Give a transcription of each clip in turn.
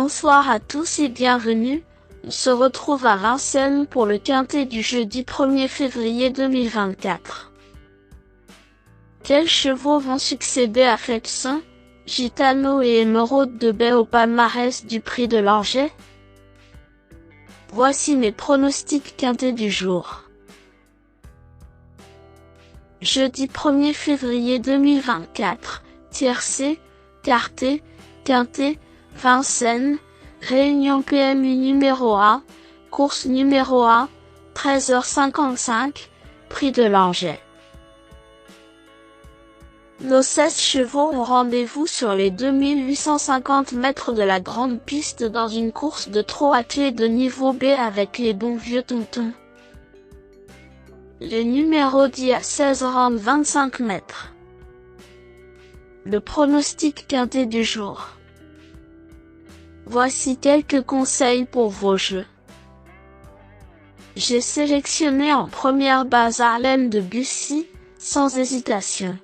Bonsoir à tous et bienvenue. On se retrouve à Vincennes pour le quintet du jeudi 1er février 2024. Quels chevaux vont succéder à Fletson, Gitano et Émeraude de Baie au palmarès du Prix de Langeais? Voici mes pronostics quintés du jour. Jeudi 1er février 2024, tiercé, quarté, quintet, Vincennes, réunion PMU numéro 1, course numéro 1, 13h55, Prix de Langeais. Nos 16 chevaux ont rendez-vous sur les 2850 mètres de la grande piste dans une course de trot attelé de niveau B avec les bons vieux tontons. Le numéro 10 à 16 rounds 25 mètres. Le pronostic quinté du jour. Voici quelques conseils pour vos jeux. J'ai sélectionné en première base Arlène de Bussy, sans hésitation.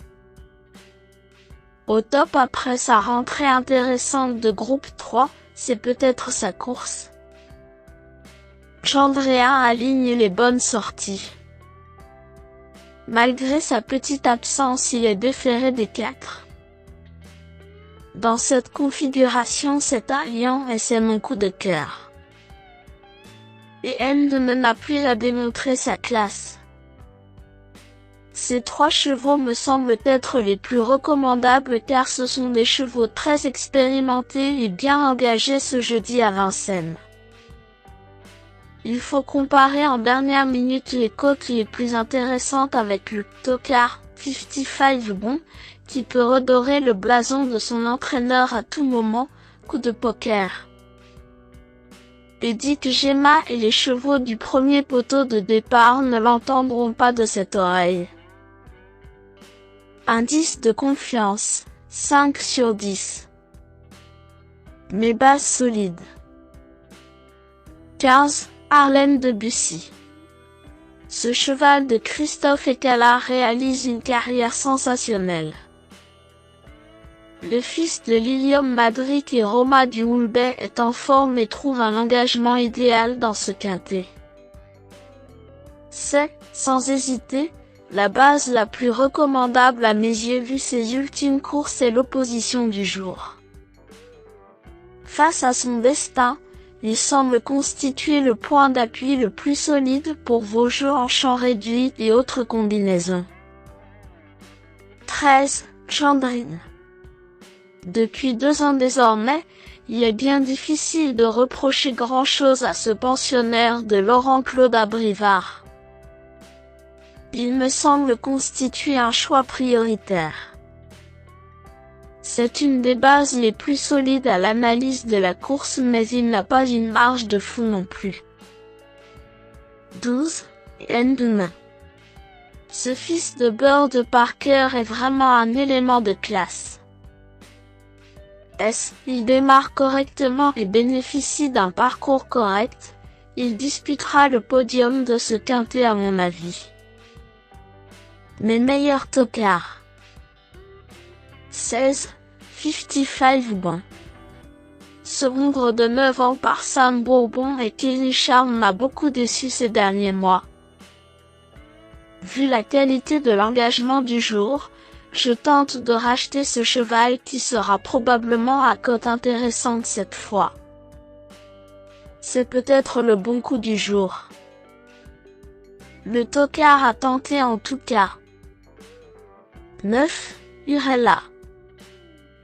Au top après sa rentrée intéressante de groupe 3, c'est peut-être sa course. Chandréa aligne les bonnes sorties. Malgré sa petite absence, il est déféré des 4. Dans cette configuration, c'est alliant et c'est mon coup de cœur. Et elle ne n'a plus à démontrer sa classe. Ces 3 chevaux me semblent être les plus recommandables car ce sont des chevaux très expérimentés et bien engagés ce jeudi à Vincennes. Il faut comparer en dernière minute les cotes les plus intéressantes avec le Tocard 55 Bon, qui peut redorer le blason de son entraîneur à tout moment, coup de poker. Edic Gemma et les chevaux du premier poteau de départ ne l'entendront pas de cette oreille. Indice de confiance, 5 sur 10. Mes bases solides. 15. Arlène de Bussy. Ce cheval de Christophe Ecala réalise une carrière sensationnelle. Le fils de Lilium Madric et Roma du Houlbay est en forme et trouve un engagement idéal dans ce quintet. C'est, sans hésiter, la base la plus recommandable à mes yeux vu ses ultimes courses et l'opposition du jour. Face à son destin, il semble constituer le point d'appui le plus solide pour vos jeux en champ réduit et autres combinaisons. 13. Chandrine. Depuis 2 ans désormais, il est bien difficile de reprocher grand-chose à ce pensionnaire de Laurent-Claude Abrivard. Il me semble constituer un choix prioritaire. C'est une des bases les plus solides à l'analyse de la course mais il n'a pas une marge de fou non plus. 12. Enduna. Ce fils de Bird Parker est vraiment un élément de classe. Il démarre correctement et bénéficie d'un parcours correct, il disputera le podium de ce quintet à mon avis. Mes meilleurs tocards. 16. 55 Bon. Ce hongre de 9 ans par Sam Bourbon et Kelly Charm m'a beaucoup déçu ces derniers mois. Vu la qualité de l'engagement du jour, je tente de racheter ce cheval qui sera probablement à cote intéressante cette fois. C'est peut-être le bon coup du jour. Le tocard a tenté en tout cas. 9. Urella.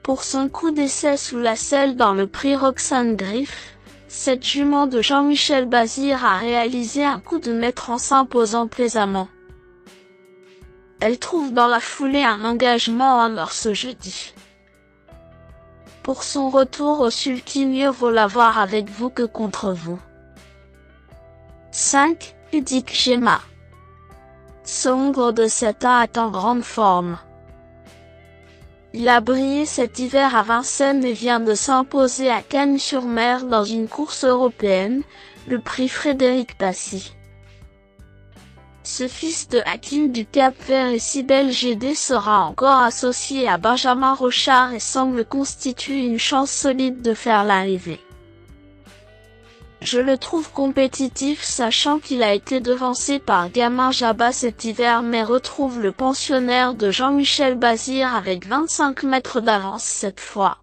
Pour son coup d'essai sous la selle dans le prix Roxane Griff, cette jument de Jean-Michel Bazir a réalisé un coup de maître en s'imposant plaisamment. Elle trouve dans la foulée un engagement en or ce jeudi. Pour son retour au sulky, mieux vaut l'avoir avec vous que contre vous. 5. Edic Gemma. Ce hongre de 7 ans est en grande forme. Il a brillé cet hiver à Vincennes et vient de s'imposer à Cagnes-sur-Mer dans une course européenne, le prix Frédéric Passy. Ce fils de Hakim du Cap-Vert et Cybèle GD sera encore associé à Benjamin Rochard et semble constituer une chance solide de faire l'arrivée. Je le trouve compétitif sachant qu'il a été devancé par Gamin Jabba cet hiver mais retrouve le pensionnaire de Jean-Michel Bazir avec 25 mètres d'avance cette fois.